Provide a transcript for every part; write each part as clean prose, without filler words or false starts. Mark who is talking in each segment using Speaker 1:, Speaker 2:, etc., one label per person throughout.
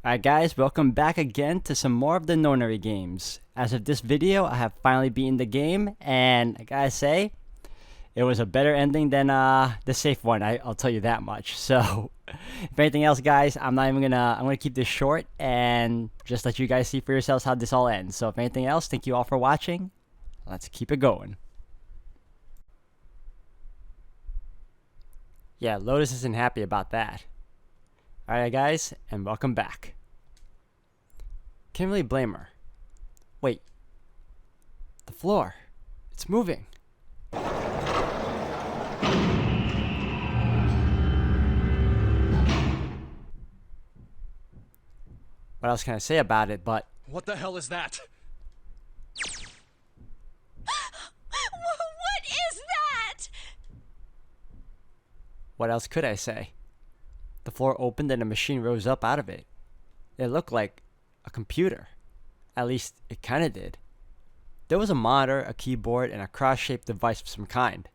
Speaker 1: Alright guys, welcome back again to some more of the Nonary games. As of this video, I have finally beaten the game, and I gotta say, it was a better ending than the safe one, I'll tell you that much. So, if anything else guys, I'm gonna keep this short and just let you guys see for yourselves how this all ends. So if anything else, thank you all for watching. Let's keep it going. Yeah, Lotus isn't happy about that. Alright guys, and welcome back. Can't really blame her. Wait. The floor. It's moving. What else can I say about it but...
Speaker 2: What the hell is that?
Speaker 3: What is that?
Speaker 1: What else could I say? The floor opened and a machine rose up out of it. It looked like a computer. At least, it kinda did. There was a monitor, a keyboard, and a cross-shaped device of some kind.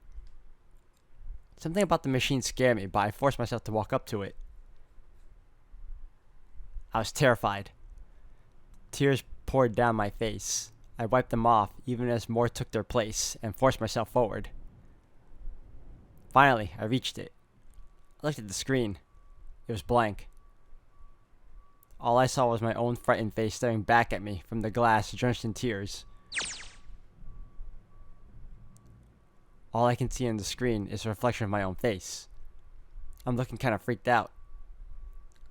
Speaker 1: Something about the machine scared me, but I forced myself to walk up to it. I was terrified. Tears poured down my face. I wiped them off, even as more took their place, and forced myself forward. Finally, I reached it. I looked at the screen. It was blank. All I saw was my own frightened face staring back at me from the glass, drenched in tears. All I can see on the screen is a reflection of my own face. I'm looking kind of freaked out.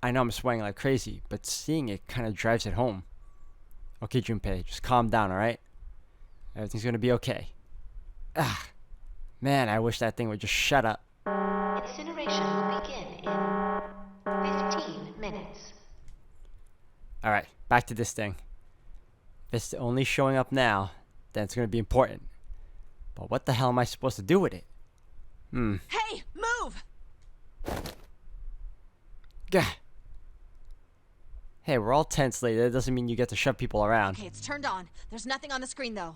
Speaker 1: I know I'm sweating like crazy, but seeing it kind of drives it home. Okay, Junpei, just calm down, alright? Everything's gonna be okay. Ah, man, I wish that thing would just shut up.
Speaker 4: Incineration will begin in 15 minutes.
Speaker 1: Alright, back to this thing. If it's only showing up now, then it's gonna be important. But what the hell am I supposed to do with it?
Speaker 3: Hey, move!
Speaker 1: Gah. Hey, we're all tense lately. That doesn't mean you get to shove people around.
Speaker 3: Okay, it's turned on. There's nothing on the screen, though.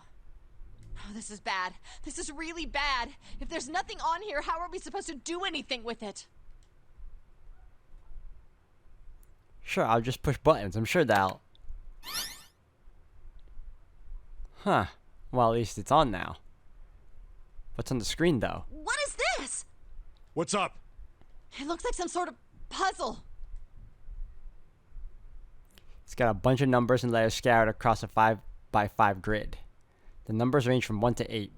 Speaker 3: Oh, this is bad. This is really bad. If there's nothing on here, how are we supposed to do anything with it?
Speaker 1: Sure, I'll just push buttons. I'm sure that'll... Huh. Well, at least it's on now. What's on the screen, though?
Speaker 3: What is this?
Speaker 2: What's up?
Speaker 3: It looks like some sort of puzzle.
Speaker 1: It's got a bunch of numbers and letters scattered across a 5x5 grid. The numbers range from 1 to 8.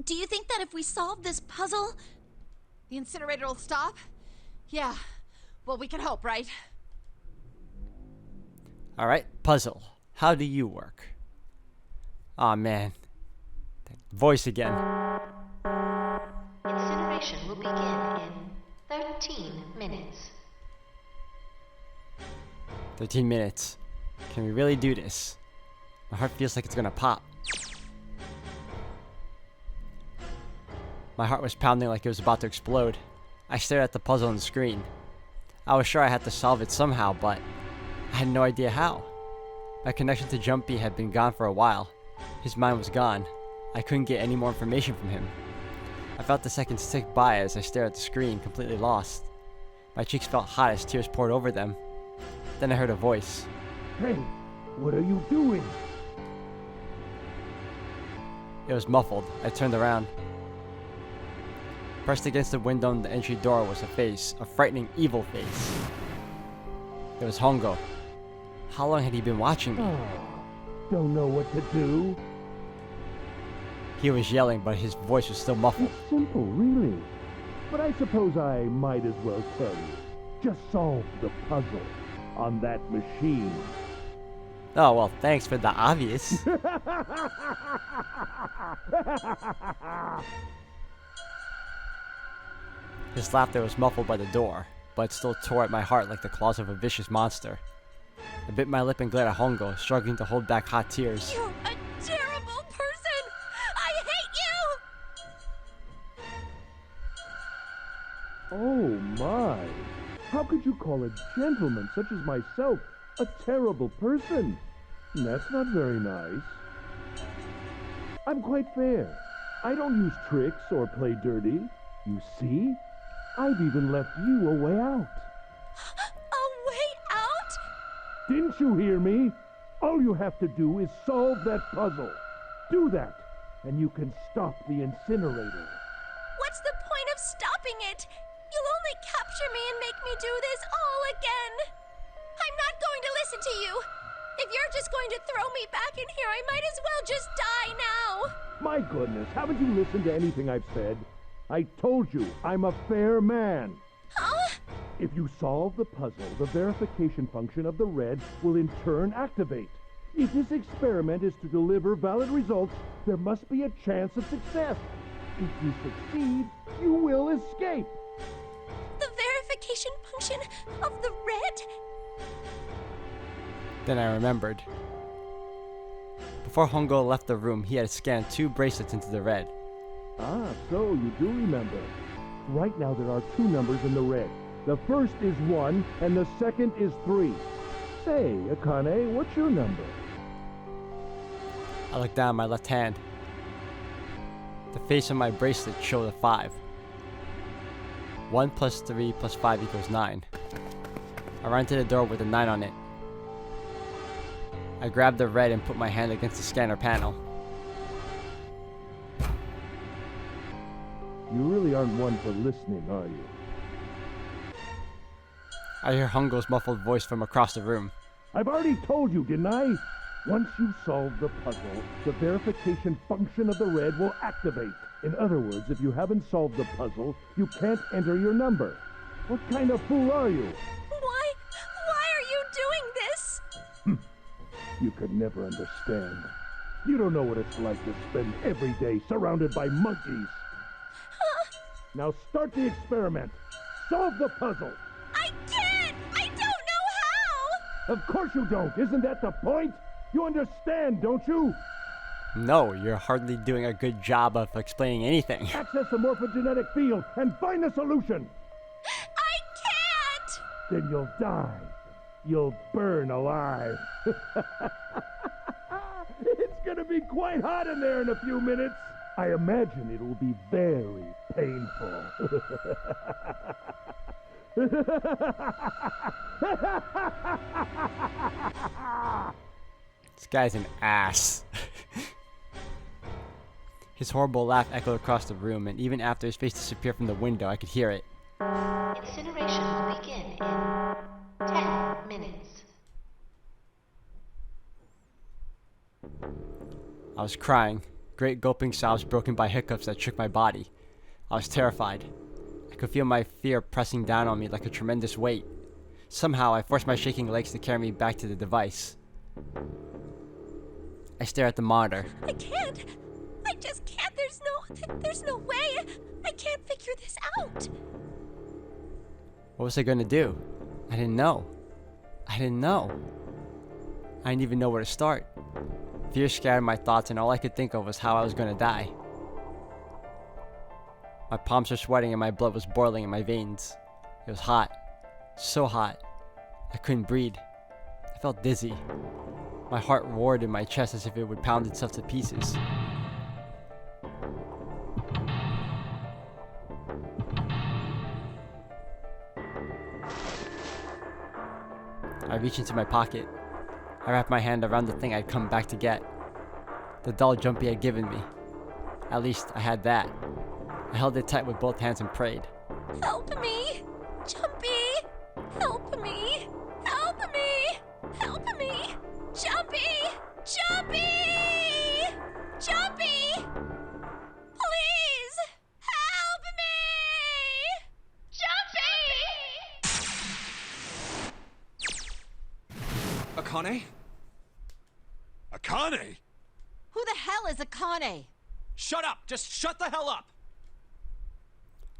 Speaker 3: Do you think that if we solve this puzzle, the incinerator will stop? Yeah. Well, we can hope, right?
Speaker 1: Alright, puzzle. How do you work? Aw, man. That voice again.
Speaker 4: Incineration will begin in 13 minutes.
Speaker 1: 13 minutes. Can we really do this? My heart feels like it's gonna pop. My heart was pounding like it was about to explode. I stared at the puzzle on the screen. I was sure I had to solve it somehow, but I had no idea how. My connection to Jumpy had been gone for a while. His mind was gone. I couldn't get any more information from him. I felt the seconds tick by as I stared at the screen, completely lost. My cheeks felt hot as tears poured over them. Then I heard a voice.
Speaker 5: Hey, what are you doing?
Speaker 1: It was muffled. I turned around. Pressed against the window in the entry door was a face, a frightening, evil face. It was Hongo. How long had he been watching me?
Speaker 5: Don't know what to do?
Speaker 1: He was yelling, but his voice was still muffled.
Speaker 5: It's simple, really. But I suppose I might as well tell you. Just solve the puzzle on that machine.
Speaker 1: Oh, well, thanks for the obvious. His laughter was muffled by the door, but it still tore at my heart like the claws of a vicious monster. I bit my lip and glared at Hongo, struggling to hold back hot tears.
Speaker 3: You're a terrible person! I hate you!
Speaker 5: Oh my! How could you call a gentleman such as myself a terrible person? That's not very nice. I'm quite fair. I don't use tricks or play dirty. You see? I've even left you a way out.
Speaker 3: A way out?
Speaker 5: Didn't you hear me? All you have to do is solve that puzzle. Do that, and you can stop the incinerator.
Speaker 6: What's the point of stopping it? You'll only capture me and make me do this all again. I'm not going to listen to you. If you're just going to throw me back in here, I might as well just die now.
Speaker 5: My goodness, haven't you listened to anything I've said? I told you, I'm a fair man.
Speaker 6: Huh?
Speaker 5: If you solve the puzzle, the verification function of the red will in turn activate. If this experiment is to deliver valid results, there must be a chance of success. If you succeed, you will escape.
Speaker 6: The verification function of the red?
Speaker 1: Then I remembered. Before Hongo left the room, he had scanned 2 bracelets into the red.
Speaker 5: Ah, so you do remember. Right now there are 2 numbers in the red. The first is 1, and the second is 3. Say, Akane, what's your number?
Speaker 1: I looked down at my left hand. The face on my bracelet showed a 5. 1 plus 3 plus 5 equals 9. I ran to the door with a 9 on it. I grabbed the red and put my hand against the scanner panel.
Speaker 5: You really aren't one for listening, are you?
Speaker 1: I hear Hongo's muffled voice from across the room.
Speaker 5: I've already told you, didn't I? Once you solve the puzzle, the verification function of the red will activate. In other words, if you haven't solved the puzzle, you can't enter your number. What kind of fool are you?
Speaker 6: Why are you doing this?
Speaker 5: You could never understand. You don't know what it's like to spend every day surrounded by monkeys. Now start the experiment. Solve the puzzle.
Speaker 6: I can't! I don't know how!
Speaker 5: Of course you don't. Isn't that the point? You understand, don't you?
Speaker 1: No, you're hardly doing a good job of explaining anything.
Speaker 5: Access the morphogenetic field and find the solution.
Speaker 6: I can't!
Speaker 5: Then you'll die. You'll burn alive. It's gonna be quite hot in there in a few minutes. I imagine it will be very painful.
Speaker 1: This guy's an ass. His horrible laugh echoed across the room, and even after his face disappeared from the window, I could hear it.
Speaker 4: Incineration will begin in 10 minutes.
Speaker 1: I was crying, great gulping sobs broken by hiccups that shook my body. I was terrified. I could feel my fear pressing down on me like a tremendous weight. Somehow, I forced my shaking legs to carry me back to the device. I stare at the monitor.
Speaker 6: I can't! I just can't! There's no way! I can't figure this out!
Speaker 1: What was I gonna do? I didn't know. I didn't even know where to start. Fear scattered my thoughts, and all I could think of was how I was gonna die. My palms were sweating and my blood was boiling in my veins. It was hot. So hot. I couldn't breathe. I felt dizzy. My heart roared in my chest as if it would pound itself to pieces. I reached into my pocket. I wrapped my hand around the thing I'd come back to get. The doll Jumpy had given me. At least I had that. I held it tight with both hands and prayed.
Speaker 6: Help me! Jumpy! Help me! Help me! Help me! Jumpy! Jumpy! Jumpy! Please! Help me! Jumpy!
Speaker 2: Akane? Akane?
Speaker 3: Who the hell is Akane?
Speaker 2: Shut up! Just shut the hell up!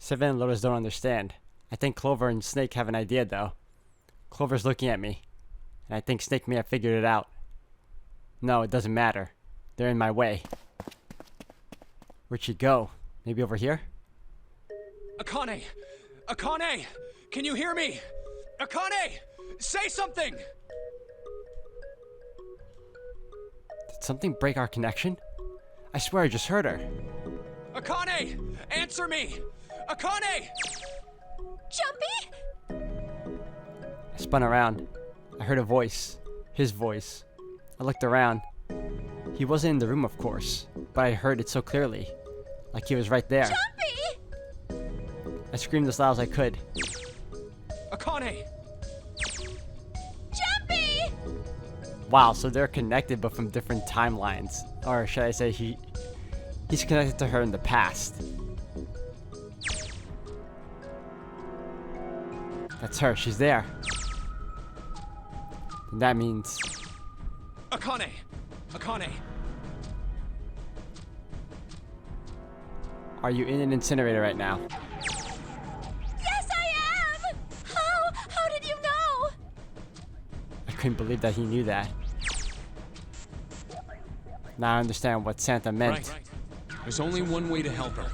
Speaker 1: Seven and Lotus don't understand. I think Clover and Snake have an idea though. Clover's looking at me, and I think Snake may have figured it out. No, it doesn't matter. They're in my way. Where'd she go? Maybe over here?
Speaker 2: Akane! Akane! Can you hear me? Akane! Say something!
Speaker 1: Did something break our connection? I swear I just heard her.
Speaker 2: Akane! Answer me! Akane!
Speaker 6: Jumpy?
Speaker 1: I spun around. I heard a voice. His voice. I looked around. He wasn't in the room, of course, but I heard it so clearly. Like he was right there.
Speaker 6: Jumpy!
Speaker 1: I screamed as loud as I could.
Speaker 2: Akane!
Speaker 6: Jumpy!
Speaker 1: Wow, so they're connected but from different timelines. Or should I say he's connected to her in the past. That's her, she's there. And that means...
Speaker 2: Akane! Akane!
Speaker 1: Are you in an incinerator right now?
Speaker 6: Yes, I am! How did you know?
Speaker 1: I couldn't believe that he knew that. Now I understand what Santa meant.
Speaker 2: Right. There's only one way to help her.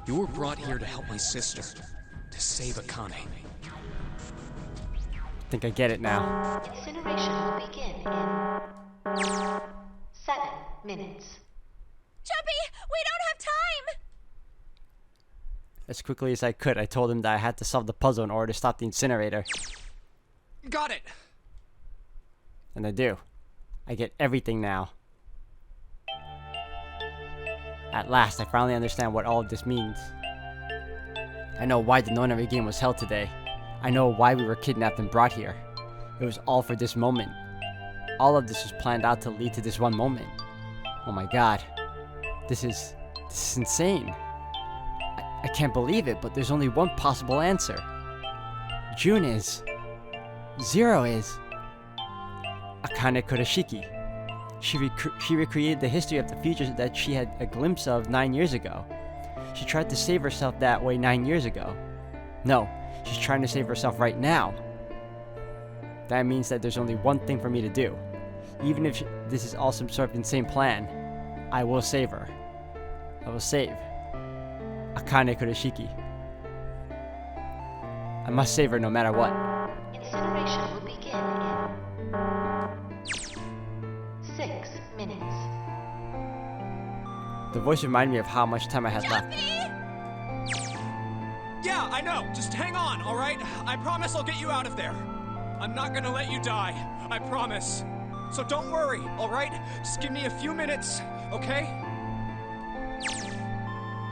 Speaker 2: You were brought here to help my sister. To save Akane.
Speaker 1: I think I get it now.
Speaker 4: Incineration will begin in 7 minutes.
Speaker 6: Jumpy, we don't have time!
Speaker 1: As quickly as I could, I told him that I had to solve the puzzle in order to stop the incinerator.
Speaker 2: Got it!
Speaker 1: And I do. I get everything now. At last, I finally understand what all of this means. I know why the nonary game was held today. I know why we were kidnapped and brought here. It was all for this moment. All of this was planned out to lead to this one moment. Oh my god. This is insane. I can't believe it, but there's only one possible answer. June is. Zero is. Akane Kurashiki. She recreated the history of the future that she had a glimpse of 9 years ago. She tried to save herself that way 9 years ago. No, she's trying to save herself right now. That means that there's only one thing for me to do. Even if this is all some sort of insane plan, I will save her. I will save Akane Kurashiki. I must save her no matter what.
Speaker 4: Incineration will begin in 6 minutes.
Speaker 1: The voice reminded me of how much time I had left.
Speaker 2: Yeah, I know. Just hang on, alright? I promise I'll get you out of there. I'm not gonna let you die. I promise. So don't worry, alright? Just give me a few minutes, okay?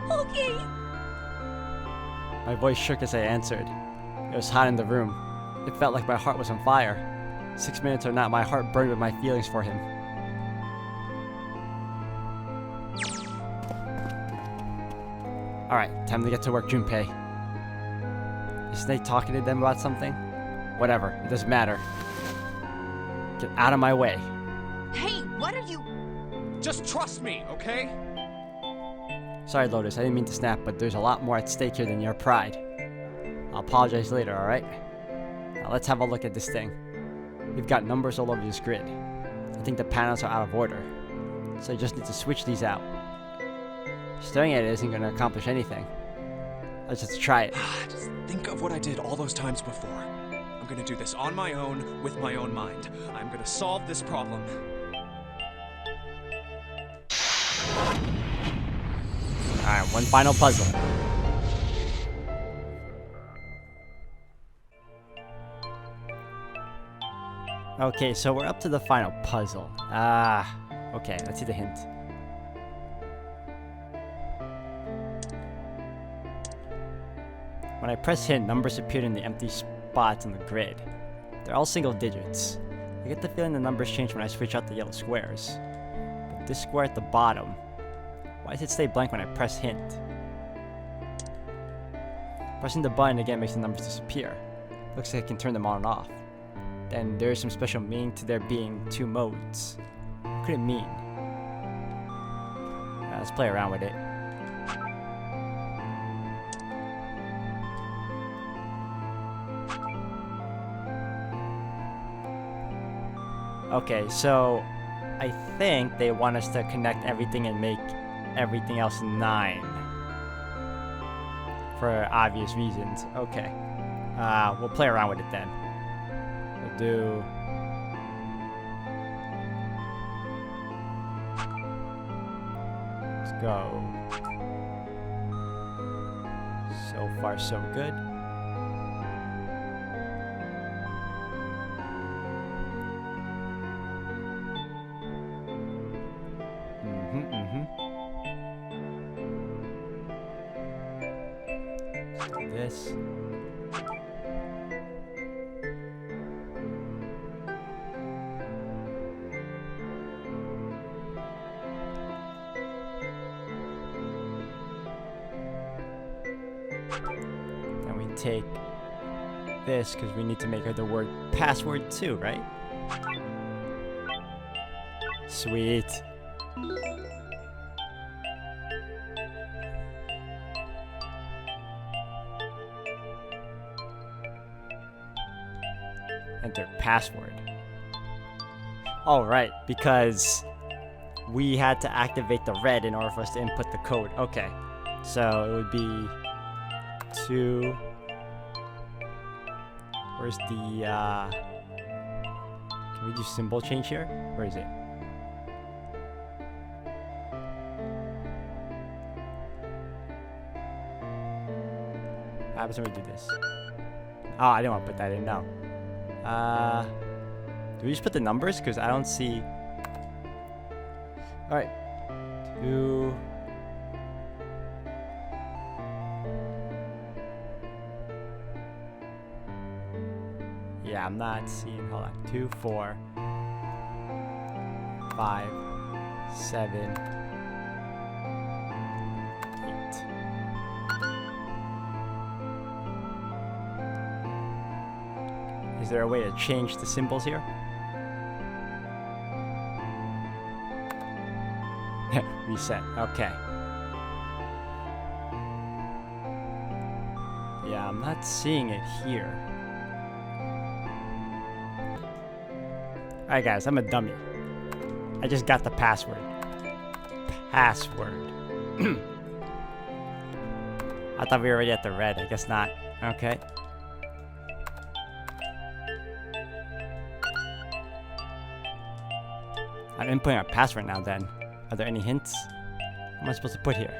Speaker 6: Okay.
Speaker 1: My voice shook as I answered. It was hot in the room. It felt like my heart was on fire. 6 minutes or not, my heart burned with my feelings for him. Alright, time to get to work, Junpei. Is Snake talking to them about something? Whatever, it doesn't matter. Get out of my way.
Speaker 3: Hey, what are you...
Speaker 2: Just trust me, okay?
Speaker 1: Sorry, Lotus, I didn't mean to snap, but there's a lot more at stake here than your pride. I'll apologize later, alright? Now let's have a look at this thing. We've got numbers all over this grid. I think the panels are out of order, so I just need to switch these out. Staring at it isn't going to accomplish anything. Let's just try it.
Speaker 2: Just think of what I did all those times before. I'm gonna do this on my own, with my own mind. I'm gonna solve this problem.
Speaker 1: Alright, one final puzzle. Okay, so we're up to the final puzzle. Okay, let's see the hint. When I press hint, numbers appeared in the empty spots on the grid. They're all single digits. I get the feeling the numbers change when I switch out the yellow squares. But this square at the bottom, why does it stay blank when I press hint? Pressing the button again makes the numbers disappear. Looks like I can turn them on and off. Then there is some special meaning to there being two modes. What could it mean? Let's play around with it. Okay, so I think they want us to connect everything and make everything else 9. For obvious reasons. Okay. We'll play around with it then. We'll do... Let's go. So far, so good. this. Then we take this because we need to make her the word password too, right? Sweet. Enter password. Oh, right, because we had to activate the red in order for us to input the code. Okay, so it would be 2. Where's the, can we do symbol change here? Where is it? What happens when we do this? Oh, I didn't want to put that in, no. Do we just put the numbers? Because I don't see... Alright. 2... Yeah, I'm not seeing... Hold on. 2, 4... 5... 7... 8. Is there a way to change the symbols here? Reset. Okay. Yeah, I'm not seeing it here. Alright guys, I'm a dummy. I just got the password. Password. I thought we were already at the red. I guess not. Okay. I'm inputting a password now then. Are there any hints? What am I supposed to put here?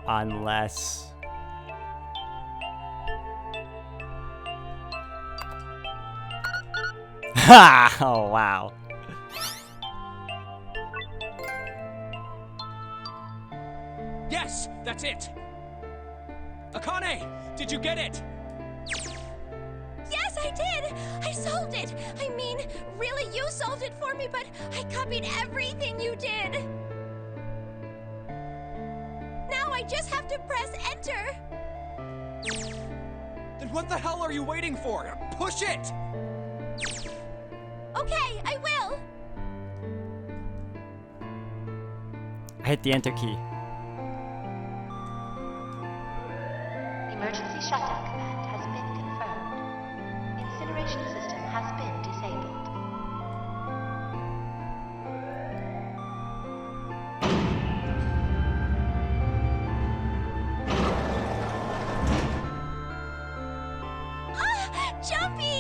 Speaker 1: Unless... Ha! Oh, wow.
Speaker 2: Yes, that's it. Akane, did you get it?
Speaker 6: Yes, I did! I solved it! I mean, really, you solved it for me, but I copied everything you did! Now I just have to press enter!
Speaker 2: Then what the hell are you waiting for? Push it!
Speaker 6: Okay, I will!
Speaker 1: I hit the enter key.
Speaker 4: Emergency shutdown command has been confirmed. Incineration system has been disabled.
Speaker 6: Ah! Jumpy!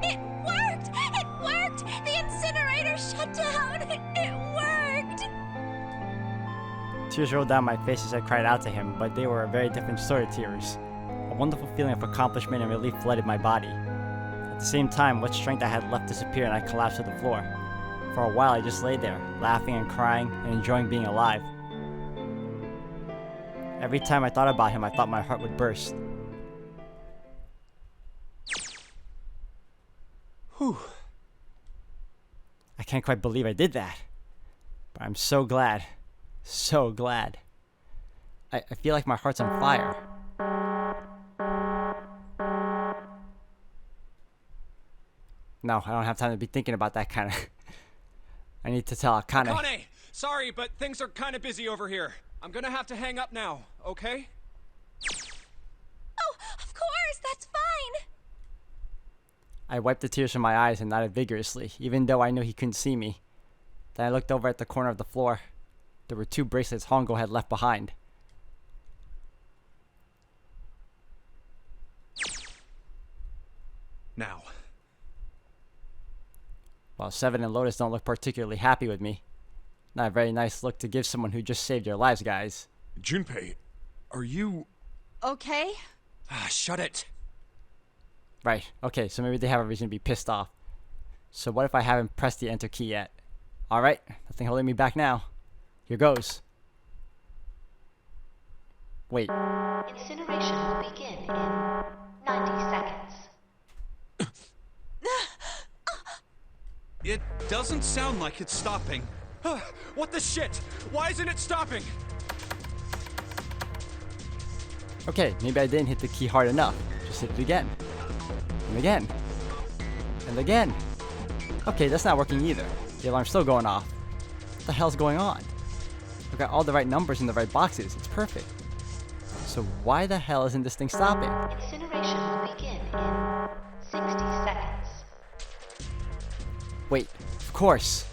Speaker 6: It worked! It worked! The incinerator shut down! It worked!
Speaker 1: Tears rolled down my face as I cried out to him, but they were a very different sort of tears. A wonderful feeling of accomplishment and relief flooded my body. At the same time, what strength I had left disappeared and I collapsed to the floor. For a while, I just lay there, laughing and crying and enjoying being alive. Every time I thought about him, I thought my heart would burst. Whew. I can't quite believe I did that. But I'm so glad. So glad. I feel like my heart's on fire. No, I don't have time to be thinking about that kind of... I need to tell Akane.
Speaker 2: Akane, sorry, but things are kind of busy over here. I'm gonna have to hang up now, okay?
Speaker 6: Oh, of course, that's fine!
Speaker 1: I wiped the tears from my eyes and nodded vigorously, even though I knew he couldn't see me. Then I looked over at the corner of the floor. There were 2 bracelets Hongo had left behind.
Speaker 2: Now.
Speaker 1: Well, Seven and Lotus don't look particularly happy with me. Not a very nice look to give someone who just saved your lives, guys.
Speaker 2: Junpei, are you...
Speaker 3: Okay?
Speaker 2: Ah, shut it.
Speaker 1: Right, okay, so maybe they have a reason to be pissed off. So what if I haven't pressed the enter key yet? Alright, nothing holding me back now. Here goes. Wait,
Speaker 4: Incineration will begin in 90 seconds.
Speaker 2: It doesn't sound like it's stopping. What the shit? Why isn't it stopping?
Speaker 1: okay, maybe I didn't hit the key hard enough. Just hit it again. And again. And again. Okay, that's not working either. The alarm's still going off. What the hell's going on? I've got all the right numbers in the right boxes. It's perfect. So why the hell isn't this thing stopping?
Speaker 4: Incineration will begin in 60 seconds.
Speaker 1: Wait, of course.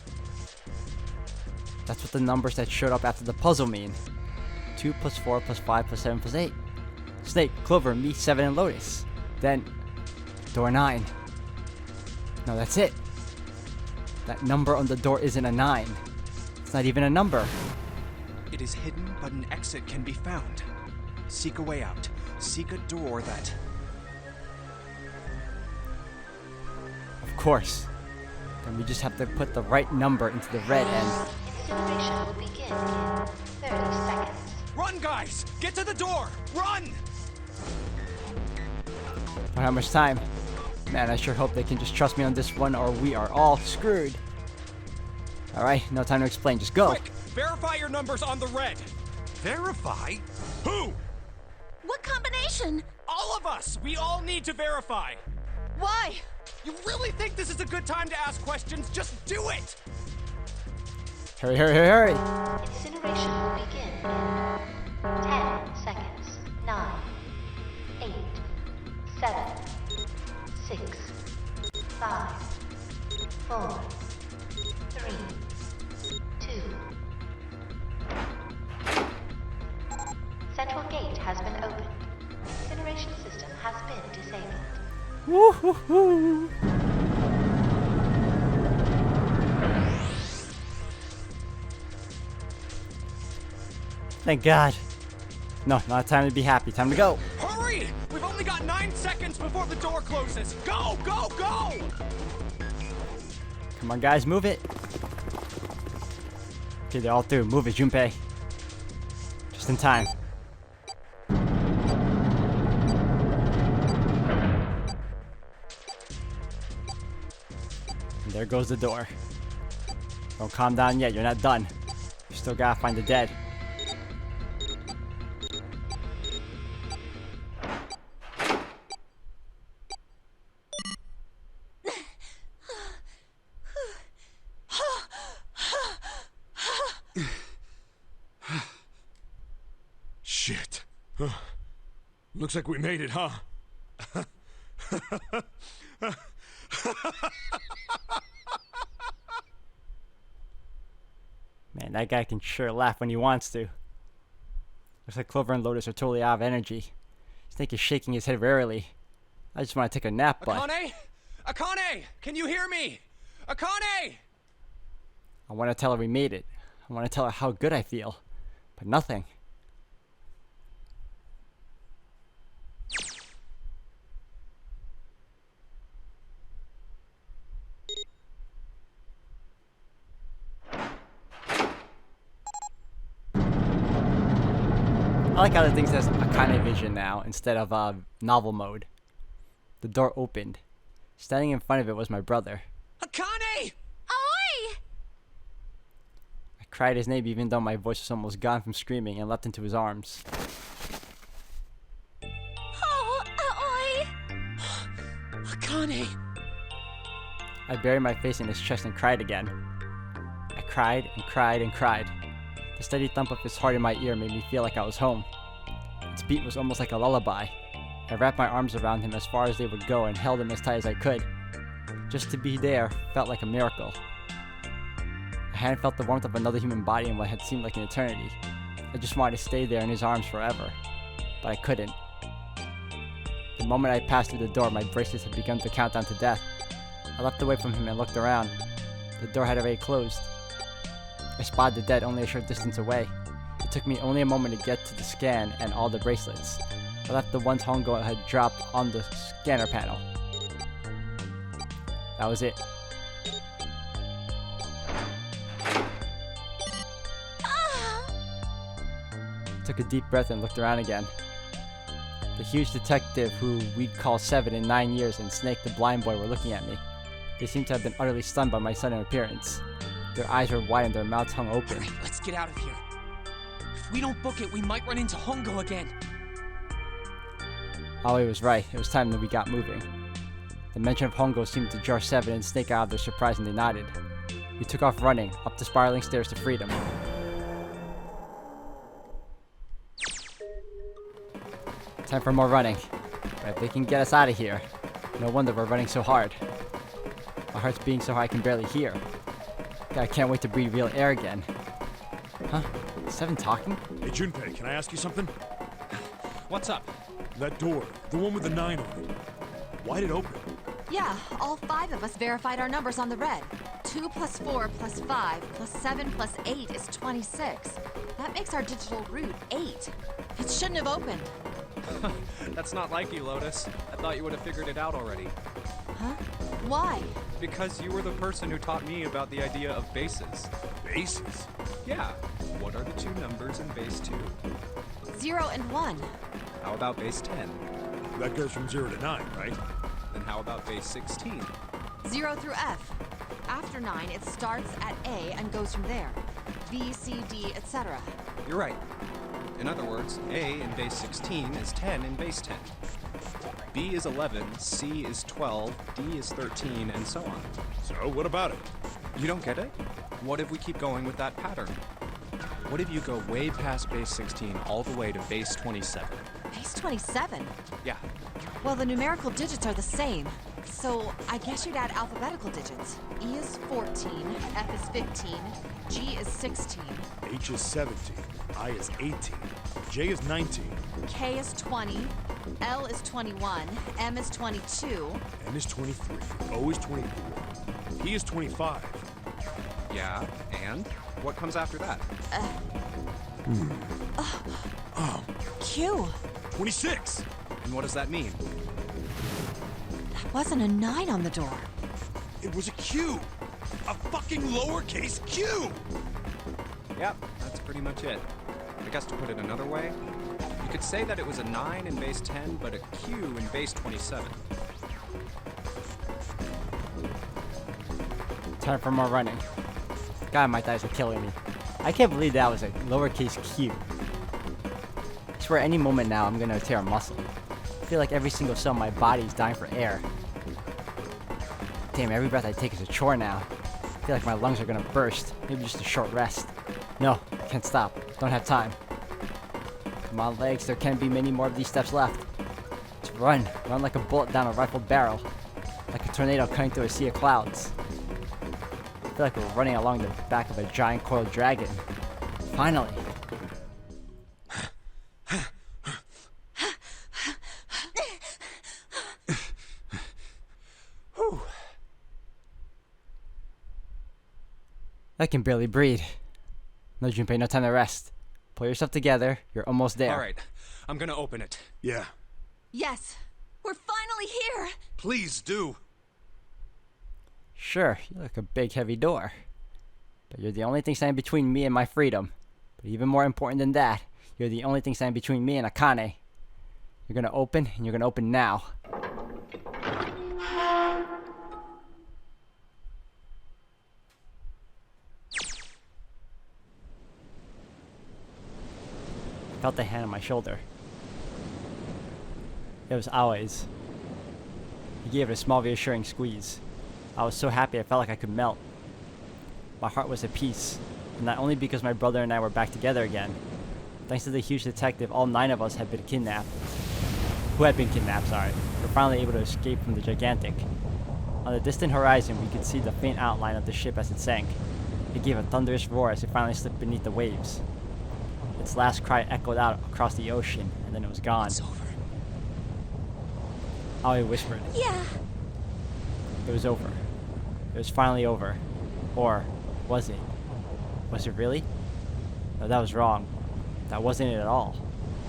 Speaker 1: That's what the numbers that showed up after the puzzle mean. 2 plus 4 plus 5 plus 7 plus 8. Snake, Clover, me, 7, and Lotus. Then, door 9. No, that's it. That number on the door isn't a 9. It's not even a number.
Speaker 2: It is hidden, but an exit can be found. Seek a way out. Seek a door that...
Speaker 1: Of course. Then we just have to put the right number into the red and...
Speaker 4: Incineration will begin in 30 seconds.
Speaker 2: Run, guys! Get to the door! Run!
Speaker 1: Don't have much time. Man, I sure hope they can just trust me on this one or we are all screwed. Alright, no time to explain, just go.
Speaker 2: Quick! Verify your numbers on the red! Verify? Who?
Speaker 6: What combination?
Speaker 2: All of us! We all need to verify!
Speaker 3: Why?
Speaker 2: You really think this is a good time to ask questions? Just do it!
Speaker 1: Hurry, hurry, hurry, hurry.
Speaker 4: Incineration will begin in 10 seconds. 9, 8, 7, 6, 5, 4, 3, 2. Central gate has been opened. Incineration system has been disabled.
Speaker 1: Woo-hoo-hoo. Thank God. No, not time to be happy. Time to go.
Speaker 2: Hurry! We've only got 9 seconds before the door closes! Go, go, go!
Speaker 1: Come on, guys, move it. Okay, they're all through. Move it, Junpei. Just in time. And there goes the door. Don't calm down yet. You're not done. You still gotta find the dead.
Speaker 5: Shit. Looks like we made it, huh?
Speaker 1: Man, that guy can sure laugh when he wants to. Looks like Clover and Lotus are totally out of energy. Snake is shaking his head rarely. I just want to take a nap, but...
Speaker 2: Akane? Akane! Can you hear me? Akane!
Speaker 1: I want to tell her we made it. I want to tell her how good I feel. But nothing. I like how the thing says Akane Vision now instead of novel mode. The door opened. Standing in front of it was my brother.
Speaker 2: Akane!
Speaker 6: Oi!
Speaker 1: I cried his name even though my voice was almost gone from screaming and leapt into his arms.
Speaker 6: Oh, oi!
Speaker 2: Akane!
Speaker 1: I buried my face in his chest and cried again. I cried and cried and cried. The steady thump of his heart in my ear made me feel like I was home. Its beat was almost like a lullaby. I wrapped my arms around him as far as they would go and held him as tight as I could. Just to be there felt like a miracle. I hadn't felt the warmth of another human body in what had seemed like an eternity. I just wanted to stay there in his arms forever, but I couldn't. The moment I passed through the door, my bracelets had begun to count down to death. I leapt away from him and looked around. The door had already closed. I spotted the dead only a short distance away. It took me only a moment to get to the scan and all the bracelets. I left the ones Hongo had dropped on the scanner panel. That was it. took a deep breath and looked around again. The huge detective who we'd call 7 in 9 years and Snake the blind boy were looking at me. They seemed to have been utterly stunned by my sudden appearance. Their eyes were wide and their mouths hung open.
Speaker 2: Alright, let's get out of here. If we don't book it, we might run into Hongo again.
Speaker 1: Aoi was right. It was time that we got moving. The mention of Hongo seemed to jar 7 and Snake out of their surprise, and they nodded. We took off running, up the spiraling stairs to freedom. Time for more running. But if they can get us out of here, no wonder we're running so hard. My heart's beating so hard I can barely hear. God, I can't wait to breathe real air again. Huh? Is 7 talking?
Speaker 5: Hey, Junpei, can I ask you something?
Speaker 2: What's up?
Speaker 5: That door, the one with the 9 on it. Why'd it open?
Speaker 3: Yeah, all 5 of us verified our numbers on the red. 2 plus 4 plus 5 plus 7 plus 8 is 26. That makes our digital route 8. It shouldn't have opened.
Speaker 2: That's not like you, Lotus. I thought you would have figured it out already.
Speaker 3: Huh? Why?
Speaker 2: Because you were the person who taught me about the idea of bases.
Speaker 5: Bases?
Speaker 2: Yeah. What are the 2 numbers in base 2?
Speaker 3: 0 and 1.
Speaker 2: How about base 10?
Speaker 5: That goes from 0 to 9, right?
Speaker 2: Then how about base 16?
Speaker 3: 0 through F. After 9, it starts at A and goes from there. B, C, D, etc.
Speaker 2: You're right. In other words, A in base 16 is 10 in base 10. B is 11, C is 12, D is 13, and so on.
Speaker 5: So, what about it?
Speaker 2: You don't get it? What if we keep going with that pattern? What if you go way past base 16 all the way to base 27?
Speaker 3: Base 27?
Speaker 2: Yeah.
Speaker 3: Well, the numerical digits are the same. So, I guess you'd add alphabetical digits. E is 14, F is 15, G is 16,
Speaker 5: H is 17, I is 18, J is 19,
Speaker 3: K is 20, L is 21, M is 22.
Speaker 5: N is 23, O is 24, P is 25.
Speaker 2: Yeah, and? What comes after that?
Speaker 3: Q.
Speaker 5: 26!
Speaker 2: And what does that mean?
Speaker 3: That wasn't a 9 on the door.
Speaker 5: It was a Q! A fucking lowercase q!
Speaker 2: Yep, that's pretty much it. I guess to put it another way, you could say that it was a 9 in base 10, but a Q in base 27.
Speaker 1: Time for more running. God, my thighs are killing me. I can't believe that was a lowercase q. I swear any moment now I'm gonna tear a muscle. I feel like every single cell in my body is dying for air. Damn, every breath I take is a chore now. I feel like my lungs are gonna burst. Maybe just a short rest. No, can't stop. Don't have time. Come on, legs, there can't be many more of these steps left. Just run. Run like a bullet down a rifled barrel. Like a tornado cutting through a sea of clouds. I feel like we're running along the back of a giant coiled dragon. Finally. I can barely breathe. No, Junpei, no time to rest. Pull yourself together. You're almost there.
Speaker 2: Alright, I'm gonna open it.
Speaker 5: Yeah,
Speaker 3: Yes, we're finally here.
Speaker 5: please do.
Speaker 1: Sure, you're like a big heavy door. But you're the only thing standing between me and my freedom. But even more important than that, you're the only thing standing between me and Akane. You're gonna open, and you're gonna open now. I felt a hand on my shoulder. It was Aoi's. He gave it a small reassuring squeeze. I was so happy I felt like I could melt. My heart was at peace, and not only because my brother and I were back together again. Thanks to the huge detective, all 9 of us had been kidnapped. Who had been kidnapped, sorry. Were finally able to escape from the gigantic. On the distant horizon, we could see the faint outline of the ship as it sank. It gave a thunderous roar as it finally slipped beneath the waves. Its last cry echoed out across the ocean, and then it was gone.
Speaker 2: It's over.
Speaker 1: Aoi whispered.
Speaker 6: Yeah.
Speaker 1: It was over. It was finally over. Or was it? Was it really? No, that was wrong. That wasn't it at all.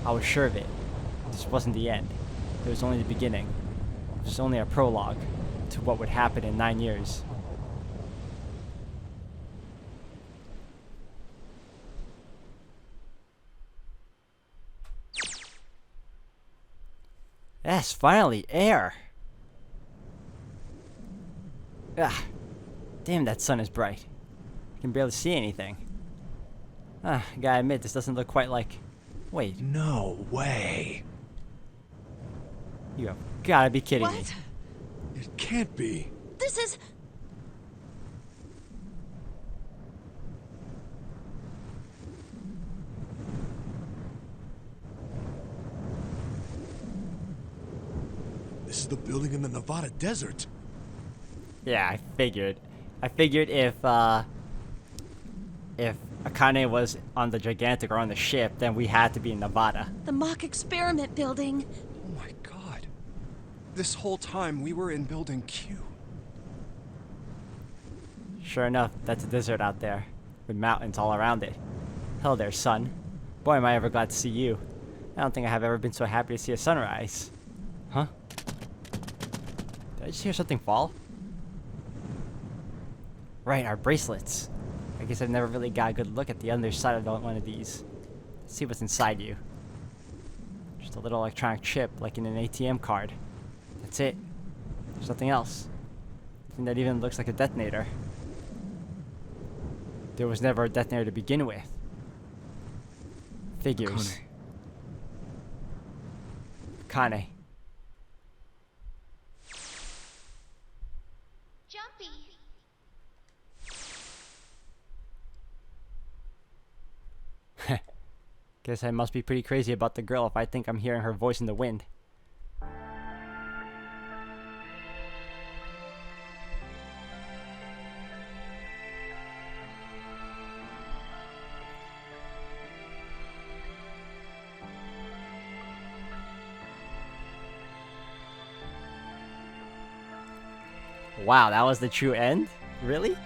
Speaker 1: I was sure of it. This wasn't the end. It was only the beginning. It was only a prologue to what would happen in 9 years. Yes, finally, air. Ah, damn, that sun is bright. I can barely see anything. Ah, I gotta admit, this doesn't look quite like... Wait,
Speaker 2: No way.
Speaker 1: you have gotta be kidding me.
Speaker 3: What?
Speaker 2: It can't be.
Speaker 6: This is.
Speaker 2: This is the building in the Nevada desert.
Speaker 1: Yeah, I figured. I figured if Akane was on the Gigantic or on the ship, then we had to be in Nevada.
Speaker 6: The mock experiment building.
Speaker 2: Oh my god. This whole time we were in building Q.
Speaker 1: Sure enough, that's a desert out there, with mountains all around it. Hello there, sun. Boy, am I ever glad to see you. I don't think I have ever been so happy to see a sunrise. Huh? Did I just hear something fall? Right, our bracelets. I guess I've never really got a good look at the underside of one of these. Let's see what's inside you. Just a little electronic chip, like in an ATM card. That's it. There's nothing else. Nothing that even looks like a detonator. There was never a detonator to begin with. Figures. Kane.
Speaker 4: Jumpy.
Speaker 1: Guess I must be pretty crazy about the girl if I think I'm hearing her voice in the wind. Wow, that was the true end? Really?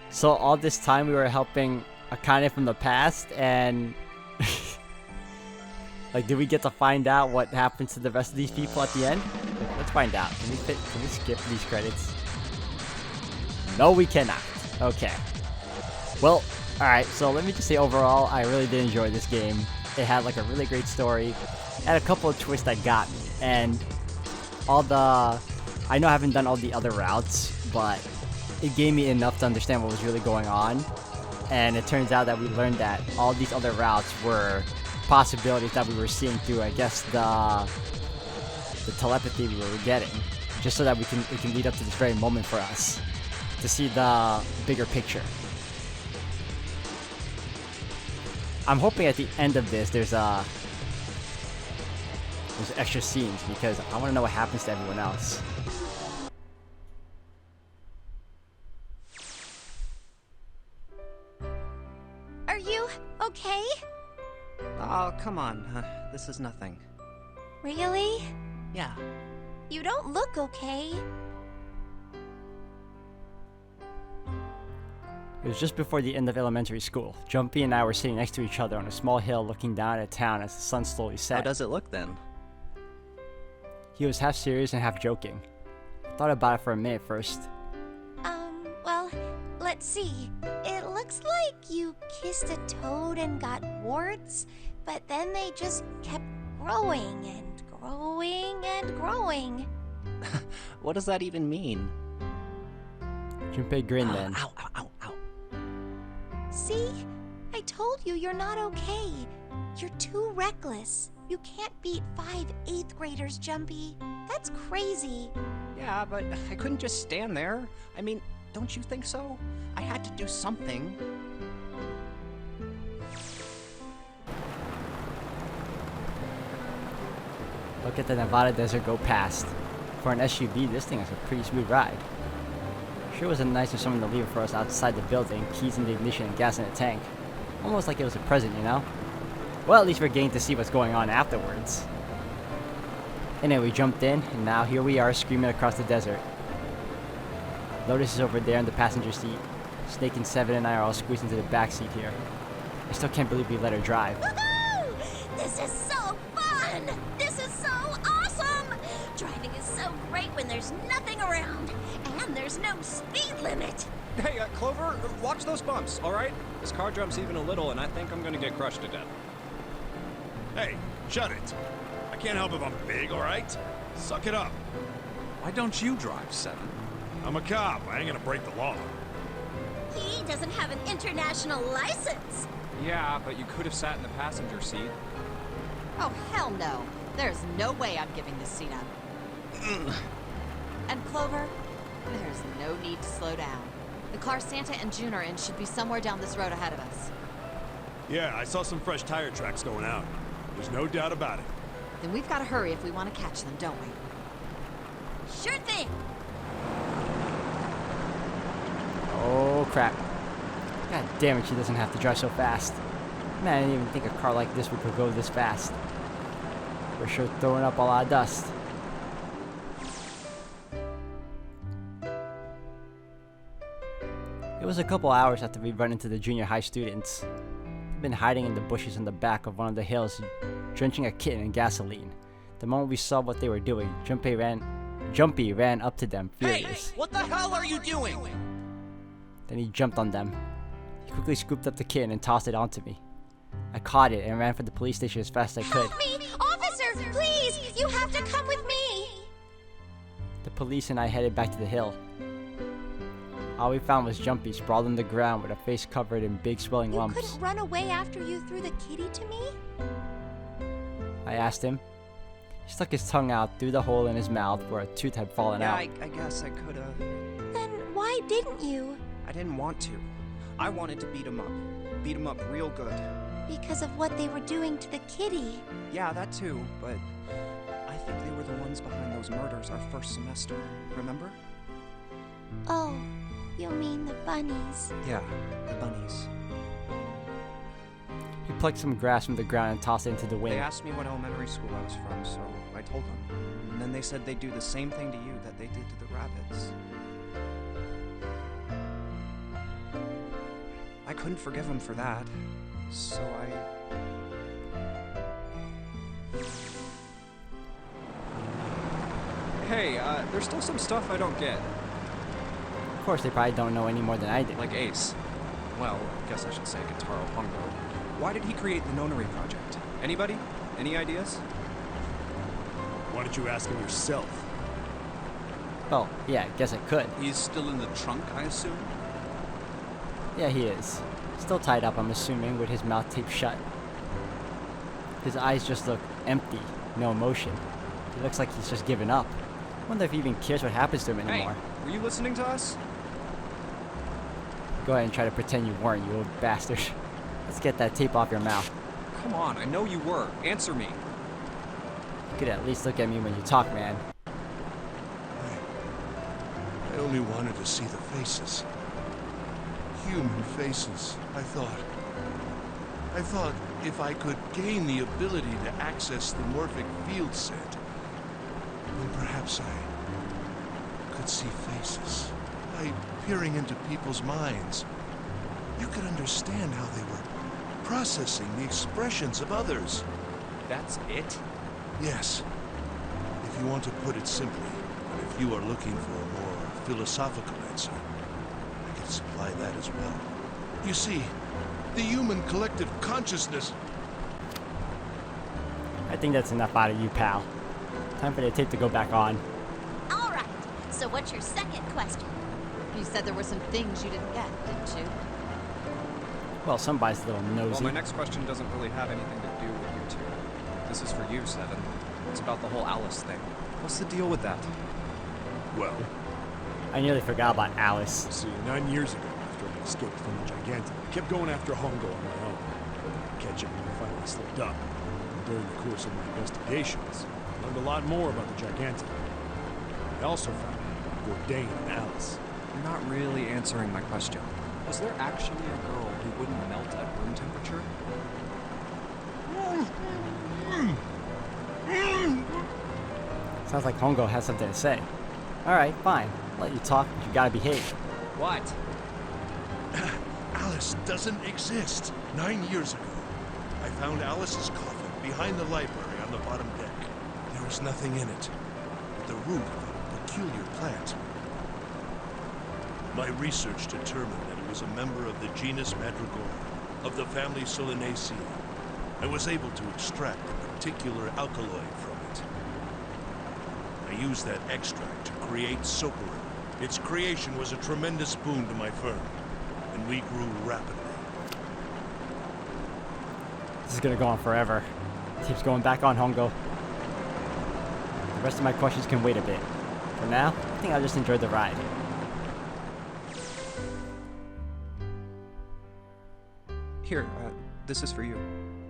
Speaker 1: So all this time we were helping Akane from the past, and like, did we get to find out what happens to the rest of these people at the end? Let's find out. Can we skip these credits? No, we cannot. Okay. Well, alright, so let me just say overall, I really did enjoy this game. It had like a really great story. It had a couple of twists that got me, and I know I haven't done all the other routes, but it gave me enough to understand what was really going on. And it turns out that we learned that all these other routes were possibilities that we were seeing through, I guess, the telepathy we were getting, just so that it can lead up to this very moment for us to see the bigger picture. I'm hoping at the end of this there's extra scenes, because I want to know what happens to everyone else.
Speaker 6: Are you okay?
Speaker 7: Oh, come on. This is nothing.
Speaker 6: Really?
Speaker 7: Yeah.
Speaker 6: You don't look okay.
Speaker 1: It was just before the end of elementary school. Jumpy and I were sitting next to each other on a small hill looking down at town as the sun slowly
Speaker 7: How
Speaker 1: set.
Speaker 7: does it look then?
Speaker 1: He was half serious and half joking. I thought about it for a minute first.
Speaker 6: Well, let's see. It looks like you kissed a toad and got warts, but then they just kept growing and growing and growing.
Speaker 7: What does that even mean?
Speaker 1: Junpei grinned then.
Speaker 7: Ow, ow, ow, ow.
Speaker 6: See? I told you you're not okay. You're too reckless. You can't beat 5 8th graders, Jumpy. That's crazy.
Speaker 7: Yeah, but I couldn't just stand there. I mean, don't you think so? I had to do something.
Speaker 1: Look at the Nevada desert go past. For an SUV, this thing is a pretty smooth ride. Sure wasn't nice of someone to leave it for us outside the building, keys in the ignition and gas in the tank. Almost like it was a present, you know? Well, at least we're getting to see what's going on afterwards. Anyway, we jumped in, and now here we are screaming across the desert. Lotus is over there in the passenger seat. Snake and Seven and I are all squeezed into the back seat here. I still can't believe we let her drive.
Speaker 6: Woohoo! This is so fun! This is so awesome! Driving is so great when there's nothing around, and there's no speed limit.
Speaker 2: Hey, Clover, watch those bumps, all right? This car jumps even a little, and I think I'm gonna get crushed to death.
Speaker 8: Hey, shut it. can't help if I'm big, all right? Suck it up.
Speaker 2: Why don't you drive, Seven?
Speaker 8: I'm a cop. I ain't gonna break the law.
Speaker 6: He doesn't have an international license.
Speaker 2: Yeah, but you could have sat in the passenger seat.
Speaker 3: Oh, hell no. There's no way I'm giving this seat up. And Clover, there's no need to slow down. The car Santa and June are in should be somewhere down this road ahead of us.
Speaker 8: Yeah, I saw some fresh tire tracks going out. There's no doubt about it.
Speaker 3: Then we've got to hurry if we want to catch them, don't we?
Speaker 6: Sure thing.
Speaker 1: Oh crap. God damn it, she doesn't have to drive so fast. Man, I didn't even think a car like this could go this fast. We're sure throwing up a lot of dust. It was a couple hours after we run into the junior high students. They've been hiding in the bushes in the back of one of the hills, drenching a kitten in gasoline. The moment we saw what they were doing, Jumpy ran up to them, furious.
Speaker 7: What the hell are you doing?
Speaker 1: Then he jumped on them. He quickly scooped up the kitten and tossed it onto me. I caught it and ran for the police station as fast as I could.
Speaker 6: Help me! Officer, please! You have to come with me!
Speaker 1: The police and I headed back to the hill. All we found was Jumpy sprawled on the ground with a face covered in big swelling
Speaker 6: You
Speaker 1: lumps.
Speaker 6: couldn't run away after you threw the kitty to me?
Speaker 1: I asked him. He stuck his tongue out through the hole in his mouth where a tooth had fallen
Speaker 7: Yeah,
Speaker 1: out.
Speaker 7: I guess I could have.
Speaker 6: Then why didn't you?
Speaker 7: I didn't want to. I wanted to beat him up. Beat him up real good.
Speaker 6: Because of what they were doing to the kitty.
Speaker 7: Yeah, that too, but I think they were the ones behind those murders our first semester. Remember?
Speaker 6: Oh, you mean the bunnies.
Speaker 7: Yeah, the bunnies.
Speaker 1: He plucked some grass from the ground and tossed it into the
Speaker 7: They
Speaker 1: wind.
Speaker 7: asked me what elementary school I was from, so I told them. And then they said they'd do the same thing to you that they did to the rabbits. I couldn't forgive him for that, so Hey, there's still some stuff I don't get.
Speaker 1: Of course, they probably don't know any more than I did.
Speaker 2: Like Ace. Well, I guess I should say Guitaro Hongo. Why did he create the Nonary Project? Anybody? Any ideas?
Speaker 8: Why don't you ask him yourself?
Speaker 1: Well, yeah, I guess I could.
Speaker 9: He's still in the trunk, I assume?
Speaker 1: Yeah, he is. Still tied up, I'm assuming, with his mouth taped shut. His eyes just look empty, no emotion. He looks like he's just given up. Wonder if he even cares what happens to him anymore.
Speaker 2: Hey, were you listening to us?
Speaker 1: Go ahead and try to pretend you weren't, you old bastard. Let's get that tape off your mouth.
Speaker 2: Come on, I know you were. Answer me.
Speaker 1: You could at least look at me when you talk, man.
Speaker 5: I only wanted to see the faces. Human faces, I thought. I thought if I could gain the ability to access the morphic field set, then perhaps I could see faces. By peering into people's minds, you could understand how they were processing the expressions of others.
Speaker 2: That's it?
Speaker 5: Yes. If you want to put it simply, but if you are looking for a more philosophical answer, I can supply that as well. You see, the human collective consciousness...
Speaker 1: I think that's enough out of you, pal. Time for the tape to go back on.
Speaker 6: All right. So what's your second question?
Speaker 3: You said there were some things you didn't get, didn't you?
Speaker 1: Well, somebody's a little nosy.
Speaker 2: Well, my next question doesn't really have anything to do with you two. This is for you, Seven. It's about the whole Alice thing. What's the deal with that?
Speaker 8: Well,
Speaker 1: I nearly forgot about Alice.
Speaker 8: see, 9 years ago, after I escaped from the Gigantic, I kept going after Hongo on my own. Catching him when I finally slipped up. And during the course of my investigations, I learned a lot more about the Gigantic. I also found out about Bourdain and Alice.
Speaker 2: You're not really answering my question. Was there actually a girl who wouldn't melt at room temperature?
Speaker 1: Sounds like Hongo has something to say. Alright, fine. I'll let you talk, but you gotta behave.
Speaker 2: What?
Speaker 5: Alice doesn't exist. 9 years ago, I found Alice's coffin behind the library on the bottom deck. There was nothing in it but the root of a peculiar plant. My research determined that it was a member of the genus Madrigora, of the family Solanaceae. I was able to extract the particular alkaloid from it. I used that extract to create Socorro. Its creation was a tremendous boon to my firm, and we grew rapidly.
Speaker 1: This is gonna go on forever. Keeps going back on Hongo. The rest of my questions can wait a bit. For now, I think I'll just enjoy the ride.
Speaker 7: Here, this is for you.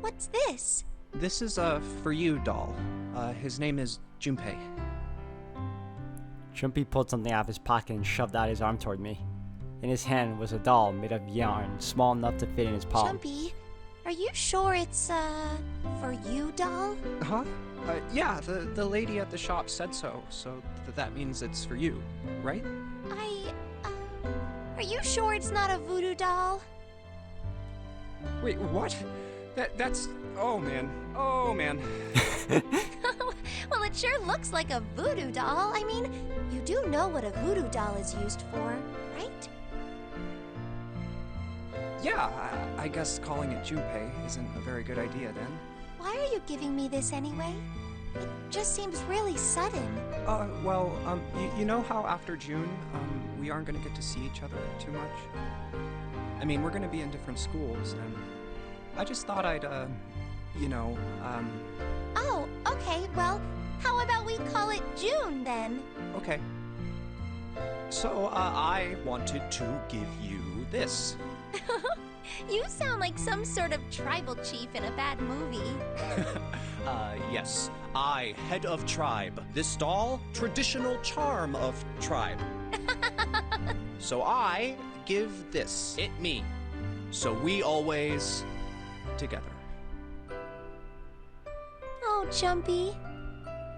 Speaker 6: What's this?
Speaker 7: This is for you, doll. His name is Junpei.
Speaker 1: Jumpy pulled something out of his pocket and shoved out his arm toward me. In his hand was a doll made of yarn, small enough to fit in his palm.
Speaker 6: Jumpy, are you sure it's, for you, doll?
Speaker 7: Huh? Yeah, the lady at the shop said so, so that means it's for you, right?
Speaker 6: Are you sure it's not a voodoo doll?
Speaker 7: Wait, what? That's... Oh, man. Oh, man.
Speaker 6: Well, it sure looks like a voodoo doll. I mean, you do know what a voodoo doll is used for, right?
Speaker 7: Yeah, I guess calling it Junpei isn't a very good idea then.
Speaker 6: Why are you giving me this anyway? It just seems really sudden.
Speaker 7: Well, you know how after June, we aren't gonna get to see each other too much? I mean, we're gonna be in different schools, and I just thought I'd,
Speaker 6: Oh, okay, well, how about we call it June then?
Speaker 7: Okay. So, I wanted to give you this.
Speaker 6: You sound like some sort of tribal chief in a bad movie.
Speaker 2: Yes. I, head of tribe. This doll, traditional charm of tribe. So I give this, it me. So we always together.
Speaker 6: Oh, Jumpy.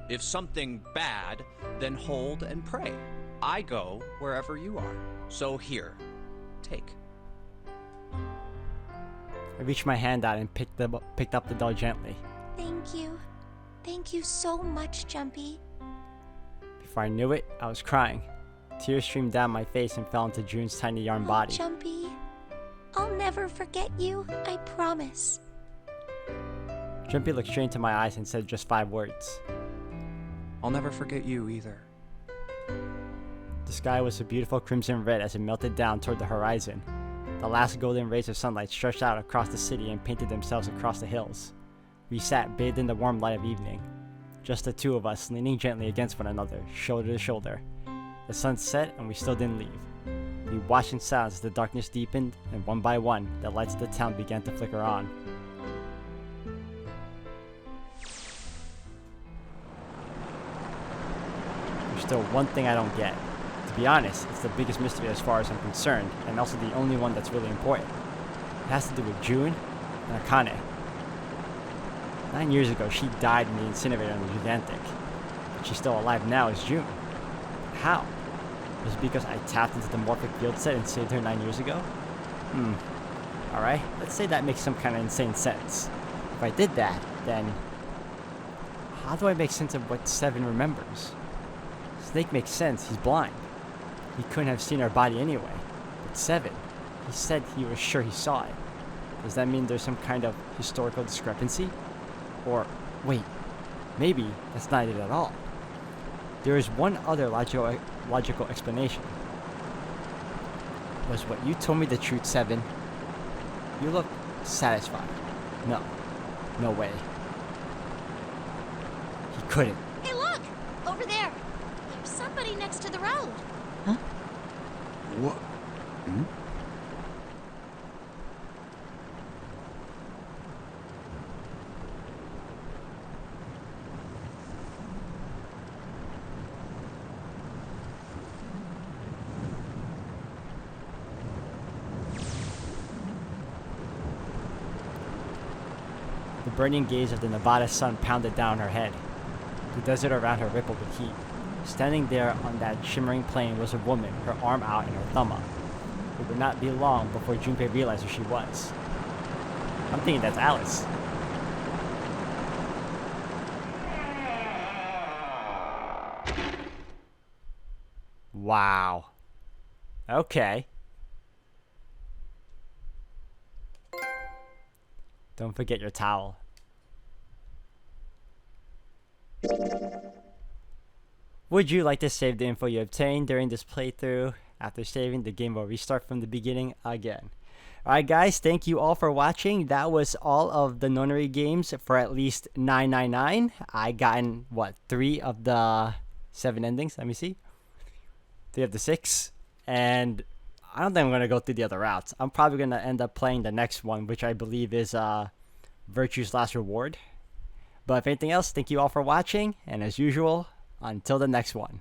Speaker 2: If something bad, then hold and pray. I go wherever you are. So here, take.
Speaker 1: I reached my hand out and picked up the doll gently.
Speaker 6: Thank you. Thank you so much, Jumpy.
Speaker 1: Before I knew it, I was crying. Tears streamed down my face and fell into June's tiny yarn body.
Speaker 6: Jumpy, I'll never forget you, I promise.
Speaker 1: Jumpy looked straight into my eyes and said just 5 words.
Speaker 7: I'll never forget you either.
Speaker 1: The sky was a beautiful crimson red as it melted down toward the horizon. The last golden rays of sunlight stretched out across the city and painted themselves across the hills. We sat bathed in the warm light of evening, just the two of us leaning gently against one another, shoulder to shoulder. The sun set and we still didn't leave. We watched in silence as the darkness deepened, and one by one, the lights of the town began to flicker on. There's still one thing I don't get. To be honest, it's the biggest mystery as far as I'm concerned, and also the only one that's really important. It has to do with June and Akane. 9 years ago, she died in the incinerator on the Gigantic. But she's still alive now as June. How? Was it because I tapped into the morphic field set and saved her 9 years ago? Alright, let's say that makes some kind of insane sense. If I did that, then... how do I make sense of what Seven remembers? Snake makes sense, he's blind. He couldn't have seen her body anyway. But Seven, he said he was sure he saw it. Does that mean there's some kind of historical discrepancy? Or, wait, maybe that's not it at all. There is one other logical explanation. Was what you told me the truth, Seven? You look satisfied. No. No way. He couldn't.
Speaker 6: Hey, look! Over there! There's somebody next to the road.
Speaker 8: What?
Speaker 1: The burning gaze of the Nevada sun pounded down her head. The desert around her rippled with heat. Standing there on that shimmering plain was a woman, her arm out and her thumb up. It would not be long before Junpei realized who she was. I'm thinking that's Alice. Wow. Okay. Don't forget your towel. Would you like to save the info you obtained during this playthrough? After saving, the game will restart from the beginning again. Alright guys, thank you all for watching. That was all of the Nonary games for at least 999. I gotten, what, 3 of the 7 endings? Let me see. 3 of the 6. And I don't think I'm going to go through the other routes. I'm probably going to end up playing the next one, which I believe is Virtue's Last Reward. But if anything else, thank you all for watching. And as usual, until the next one.